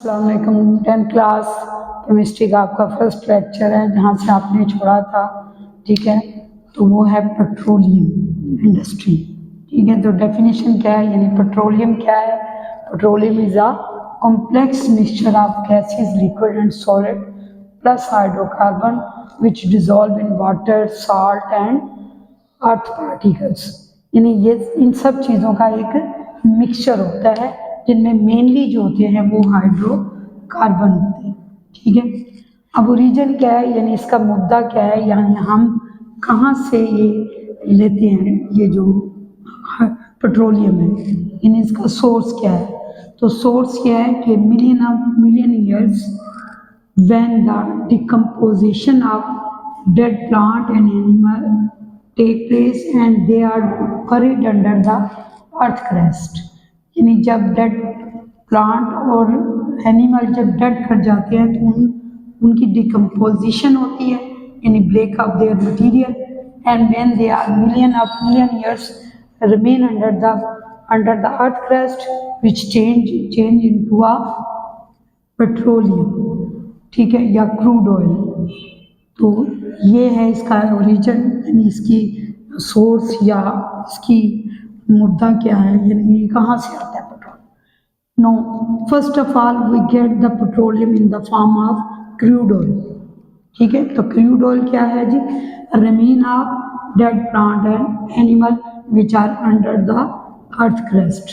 अस्सलामुअलैकुम। 10th class chemistry का आपका फर्स्ट लेक्चर है जहाँ से आपने छोड़ा था, ठीक है। तो वो है पेट्रोलियम इंडस्ट्री, ठीक है। तो डेफिनेशन क्या है, यानी पेट्रोलियम क्या है? Petroleum is a complex mixture of gases, liquid and solid plus hydrocarbon which dissolve in water, salt and earth particles. यानी ये इन सब चीज़ों का एक मिक्सचर होता है जिनमें मेनली जो होते हैं वो हाइड्रोकार्बन होते हैं, ठीक है। अब ओरिजिन क्या है, यानी इसका मुद्दा क्या है, यानी हम कहाँ से ये लेते हैं, ये जो पेट्रोलियम है, यानी इसका सोर्स क्या है? तो सोर्स क्या है कि million years when the decomposition of dead plant and animal take place and they are buried under the earth crust। यानी जब डेड प्लांट और एनिमल जब डेड कर जाते हैं तो उनकी डिकम्पोजिशन होती है, यानी break of their material, and when they are million years remain under the earth crust which change into a petroleum, ठीक है, या क्रूड ऑयल। तो ये है इसका ओरिजिन, यानी इसकी सोर्स या इसकी मुद्दा क्या है, यानी कहाँ से आता है petrol. No, first of all we get the petroleum in the form of crude oil, ठीक है। तो क्रूड ऑयल क्या है जी? Remain of dead plant and animal which are under the earth crust,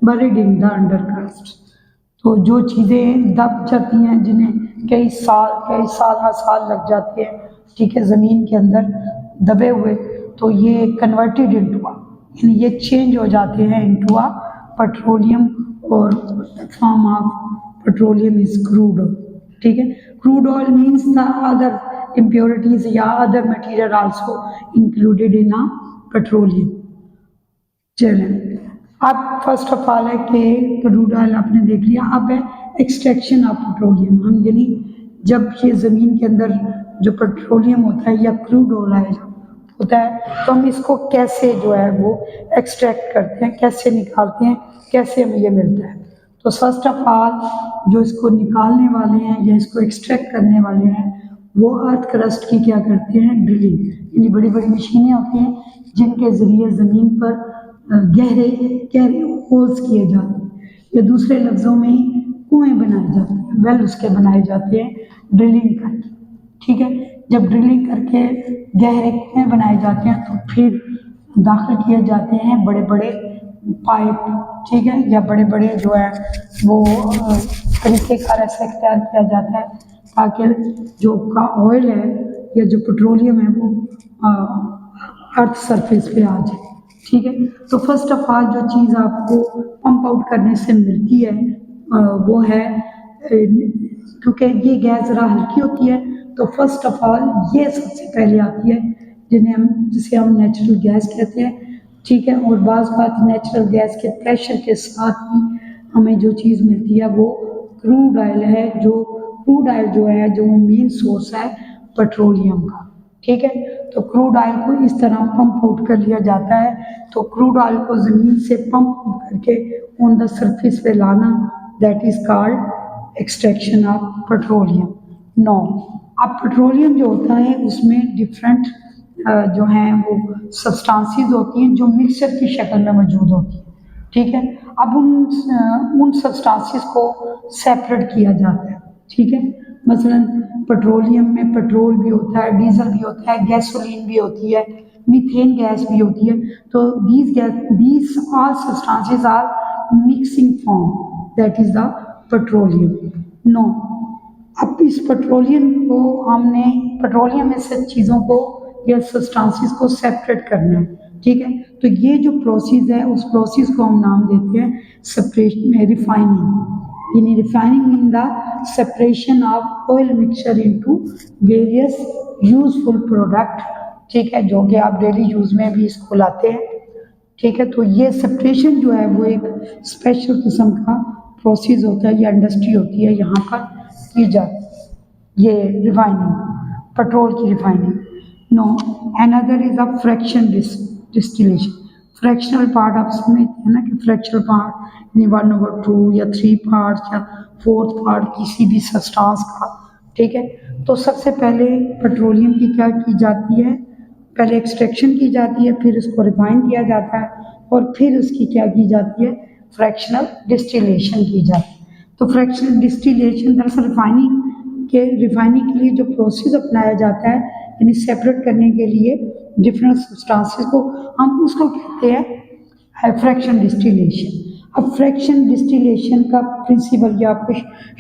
buried in the under crust. तो जो चीज़ें दब जाती हैं, जिन्हें कई साल लग जाते हैं, ठीक है, ज़मीन के अंदर दबे हुए, तो ये कन्वर्टेड इनटू, यानी ये चेंज हो जाते हैं इनटू आ पेट्रोलियम, और form of petroleum is crude oil, ठीक है। Crude oil means the other impurities या other material also included in uh petroleum. चलें, अब फर्स्ट ऑफ ऑल है कि क्रूड ऑयल आपने देख लिया। अब है एक्सट्रैक्शन ऑफ पेट्रोलियम। हम यानी जब ये ज़मीन के अंदर जो पेट्रोलियम होता है या क्रूड ऑयल होता है, तो हम इसको कैसे जो है वो एक्सट्रैक्ट करते हैं, कैसे निकालते हैं, कैसे हमें ये मिलता है। तो फर्स्ट ऑफ ऑल जो इसको निकालने वाले हैं या इसको एक्सट्रैक्ट करने वाले हैं, वो अर्थ क्रस्ट की क्या करते हैं? ड्रिलिंग, यानी बड़ी बड़ी मशीनें होती हैं जिनके ज़रिए ज़मीन पर गहरे होल्स किए जाते हैं, या दूसरे लफ्ज़ों में कुएं बनाए जाते हैं, वेल उसके बनाए जाते हैं ड्रिलिंग करके, ठीक है। जब ड्रिलिंग करके गहरे कुएं बनाए जाते हैं तो फिर दाखिल किए जाते हैं बड़े बड़े पाइप, ठीक है, या बड़े बड़े जो है वो तरीक़ेकार ऐसा इख्तियार किया जाता है ताकि जो का ऑयल है या जो पेट्रोलियम है वो अर्थ सरफेस पे आ जाए, ठीक है। तो फर्स्ट ऑफ ऑल जो चीज़ आपको पंप आउट करने से मिलती है वो है, क्योंकि ये गैस ज़रा हल्की होती है, तो फर्स्ट ऑफ ऑल ये सबसे पहले आती है जिसे हम नेचुरल गैस कहते हैं, ठीक है। और बाज़ बात नेचुरल गैस के प्रेशर के साथ ही हमें जो चीज़ मिलती है वो क्रूड ऑयल है, जो क्रूड ऑयल जो है जो मेन सोर्स है पेट्रोलियम का, ठीक है। तो क्रूड ऑयल को इस तरह पंप आउट कर लिया जाता है। तो क्रूड ऑयल को ज़मीन से पंप आउट करके ऑन द सरफेस पे लाना, that is called extraction of petroleum. No, अब पेट्रोलियम जो होता है उसमें डिफरेंट जो हैं वो सब्सटेंसेस होती हैं जो मिक्सचर की शक्ल में मौजूद होती हैं, ठीक है। अब उन सब्सटेंसेस को सेपरेट किया जाता है, ठीक है। मसलन पेट्रोलियम में पेट्रोल भी होता है, डीजल भी होता है, गैसोलीन भी होती है, मीथेन गैस भी होती है। तो these all substances are mixing form, that is the petroleum। No, अब इस पेट्रोलियम में से चीज़ों को या सब्सटेंसेस को सेपरेट करना है, ठीक है। तो ये जो प्रोसेस है उस प्रोसेस को हम नाम देते हैं सेपरेशन, रिफाइनिंग, यानी refining in the separation of oil mixture into various useful product, ठीक है, जो कि आप डेली यूज़ में भी इसको लाते हैं, ठीक है। तो ये सेपरेशन जो है वो एक स्पेशल किस्म का प्रोसेस होता है या इंडस्ट्री होती है, यहाँ पर की जाती है ये रिफाइनिंग, पेट्रोल की refining. No, another is a fraction distillation. Fractional part आप समझते हैं ना कि फ्रैक्शनल पार्ट यानी 1/2 या 3 पार्ट या 4th पार्ट किसी भी सब्सटेंस का, ठीक है। तो सबसे पहले पेट्रोलियम की क्या की जाती है, पहले एक्सट्रैक्शन की जाती है, फिर उसको रिफाइन किया जाता है और फिर उसकी क्या की जाती है, फ्रैक्शनल डिस्टिलेशन की जाती है। तो फ्रैक्शनल डिस्टिलेशन दरअसल रिफाइनिंग के लिए जो प्रोसेस अपनाया जाता है, यानी सेपरेट करने के लिए डिफरेंट सब्सटेंसेस को, हम उसको कहते हैं फ्रैक्शन डिस्टिलेशन। अब फ्रैक्शन डिस्टिलेशन का प्रिंसिपल, या आपको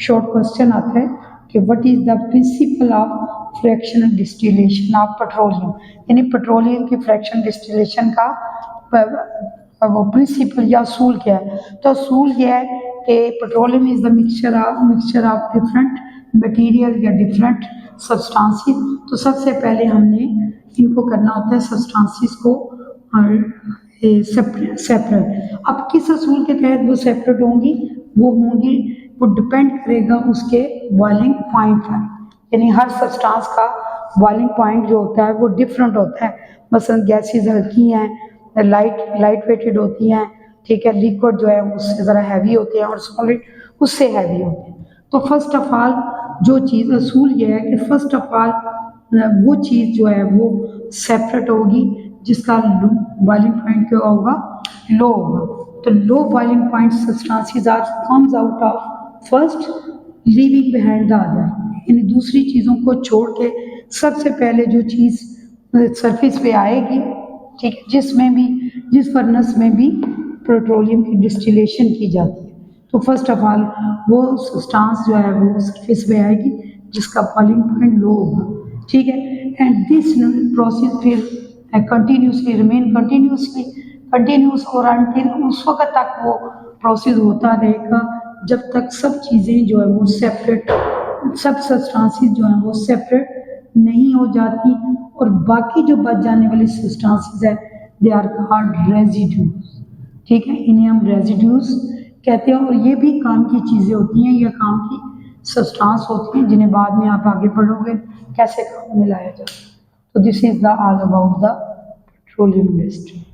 शॉर्ट क्वेश्चन आता है कि what is the principle of fractional distillation of petroleum, यानी पेट्रोलियम की फ्रैक्शन डिस्टिलेशन का वो प्रिंसिपल या असूल क्या है। तो असूल यह है कि petroleum is the mixture of different material या डिफरेंट सब्सटेंसेस। तो सबसे पहले हमने इनको करना होता है सब्सटेंसेस को सेपरेट। अब किस असूल के तहत वो सेपरेट होंगी, वो डिपेंड करेगा उसके बॉइलिंग पॉइंट पर, यानी हर सब्सटेंस का बॉइलिंग पॉइंट जो होता है वो डिफरेंट होता है। मसलन गैसेस हल्की हैं, लाइट वेटेड होती हैं, ठीक है, लिक्विड जो है उससे ज़रा हैवी होते हैं और सॉलिड उससे हैवी होते हैं। तो फर्स्ट ऑफ ऑल जो चीज़ असूल ये है कि फर्स्ट ऑफ ऑल वो चीज़ जो है वो सेपरेट होगी जिसका बॉइलिंग पॉइंट क्या होगा, लो होगा। तो low boiling point substances are comes out of first leaving behind the other, यानी दूसरी चीज़ों को छोड़ के सबसे पहले जो चीज़ सरफेस पे आएगी, ठीक है, जिस फर्नेस में भी पेट्रोलियम की डिस्टिलेशन की जाती है। तो फर्स्ट ऑफ ऑल वो सब्सटेंस जो है वो सरफेस पे आएगी जिसका बॉइलिंग पॉइंट लो होगा, ठीक है। एंड दिस प्रोसेस फिर कंटिन्यूसली रिमेन कंटिन्यूस और अंटिल उस वक्त तक वो प्रोसेस होता रहेगा जब तक सब चीज़ें जो है वो सेपरेट, सब सब्सटेंसेस जो है वो सेपरेट नहीं हो जाती, और बाकी जो बच जाने वाली सब्सटेंसेस है दे आर कॉल्ड रेजिड्यूज, ठीक है, इन्हें हम रेजिड्यूज कहते हैं। और ये भी काम की चीज़ें होती हैं या काम की सब्सटेंस होती हैं जिन्हें बाद में आप आगे पढ़ोगे कैसे काम में लाया जाता है। तो this is the all about the petroleum industry.